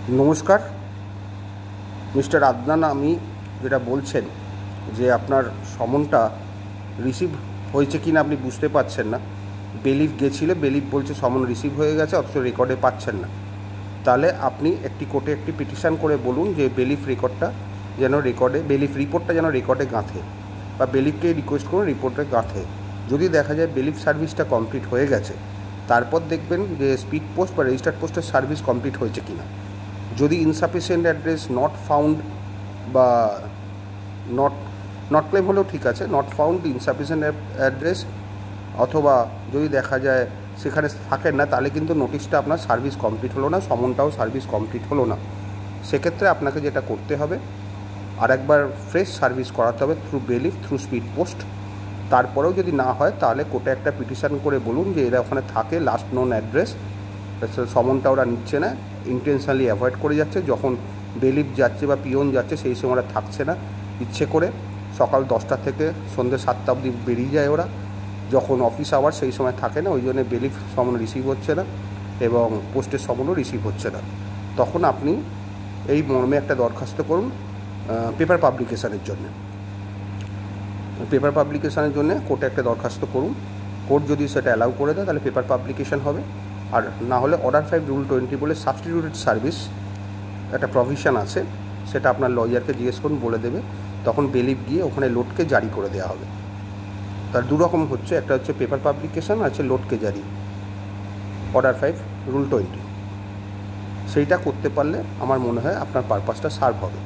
নমস্কার মিস্টার আদনান, আমি যেটা বলছেন যে আপনার সমনটা রিসিভ হয়েছে কি না আপনি বুঝতে পারছেন না। বেলিফ গেছিলে, বেলিফ বলছে সমন রিসিভ হয়ে গেছে, অথচ রেকর্ডে পাচ্ছেন না। তাহলে আপনি একটি কোর্টে একটি পিটিশান করে বলুন যে বেলিফ রেকর্ডটা যেন রেকর্ডে, বেলিফ রিপোর্টটা যেন রেকর্ডে গাঁথে, বা বেলিফকে রিকোয়েস্ট করুন রিপোর্টে গাঁথে। যদি দেখা যায় বেলিফ সার্ভিসটা কমপ্লিট হয়ে গেছে, তারপর দেখবেন যে স্পিড পোস্ট বা রেজিস্টার্ড পোস্টের সার্ভিস কমপ্লিট হয়েছে কিনা। যদি ইনসাফিসিয়েন্ট অ্যাড্রেস, নট ফাউন্ড বা নট ক্লেম হলেও ঠিক আছে, নট ফাউন্ড, ইনসাফিসিয়েন্ট অ্যাড্রেস, অথবা যদি দেখা যায় সেখানে থাকেন না, তাহলে কিন্তু নোটিশটা আপনার সার্ভিস কমপ্লিট হলো না, সমনটাও সার্ভিস কমপ্লিট হলো না। সেক্ষেত্রে আপনাকে যেটা করতে হবে, আরেকবার ফ্রেশ সার্ভিস করাতে হবে through bailiff, through speed post. তারপরেও যদি না হয়, তাহলে কোর্টে একটা পিটিশান করে বলুন যে এরা ওখানে থাকে, লাস্ট নোন অ্যাড্রেস, সমনটা ওরা নিচ্ছে না, ইন্টেনশনালি অ্যাভয়েড করে যাচ্ছে। যখন বেলিফ যাচ্ছে বা পিওন যাচ্ছে সেই সময় ওরা থাকছে না, ইচ্ছে করে সকাল 10টা থেকে সন্ধ্যে 7টা অবধি বেরিয়ে যায় ওরা। যখন অফিস আওয়ার সেই সময় থাকে না, ওই জন্য বেলিফ সমন রিসিভ হচ্ছে না এবং পোস্টের সমনও রিসিভ হচ্ছে না। তখন আপনি এই মর্মে একটা দরখাস্ত করুন পেপার পাবলিকেশানের জন্য। পেপার পাবলিকেশানের জন্য কোর্টে একটা দরখাস্ত করুন। কোর্ট যদি সেটা অ্যালাউ করে দেয় তাহলে পেপার পাবলিকেশান হবে। আর না হলে অর্ডার 5 রুল 20 বলে সাবস্টিটিউটেড সার্ভিস একটা প্রভিশন আছে, সেটা আপনার লয়ারকে জিজ্ঞেস করুন, বলে দেবে। তখন বেলিফ গিয়ে ওখানে লোডকে জারি করে দেওয়া হবে। তার দুরকম হচ্ছে, একটা হচ্ছে পেপার পাবলিকেশান, আর হচ্ছে লোডকে জারি, অর্ডার 5 রুল 20। সেইটা করতে পারলে আমার মনে হয় আপনার পারপাসটা সার্ভ হবে।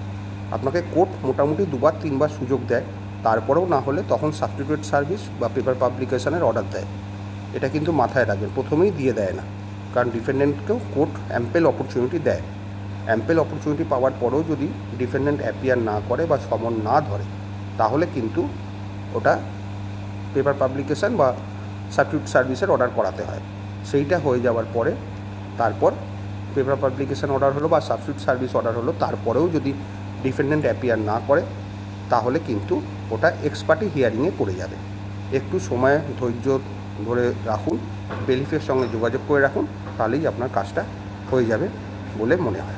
আপনাকে কোর্ট মোটামুটি 2-3বার সুযোগ দেয়, তারপরেও না হলে তখন সাবস্টিটিউটেড সার্ভিস বা পেপার পাবলিকেশানের অর্ডার দেয়। এটা কিন্তু মাথায় রাখবেন, প্রথমেই দিয়ে দেয় না, কারণ ডিফেন্ডেন্টকেও কোর্ট অ্যাম্পেল অপরচুনিটি দেয়। অ্যাম্পেল অপরচুনিটি পাওয়ার পরেও যদি ডিফেন্ডেন্ট অ্যাপিয়ার না করে বা সমন না ধরে, তাহলে কিন্তু ওটা পেপার পাবলিকেশান বা সাবস্টিটিউট সার্ভিসের অর্ডার করাতে হয়। সেইটা হয়ে যাওয়ার পরে তারপর পেপার পাবলিকেশান অর্ডার হলো বা সাবস্টিটিউট সার্ভিস অর্ডার হলো, তারপরেও যদি ডিফেন্ডেন্ট অ্যাপিয়ার না করে, তাহলে কিন্তু ওটা এক্স পার্টি হিয়ারিংয়ে পড়ে যাবে। একটু সময় ধৈর্য ধরে রাখুন, বেলিফের সঙ্গে যোগাযোগ করে রাখুন, তাহলেই আপনার কাজটা হয়ে যাবে বলে মনে হয়।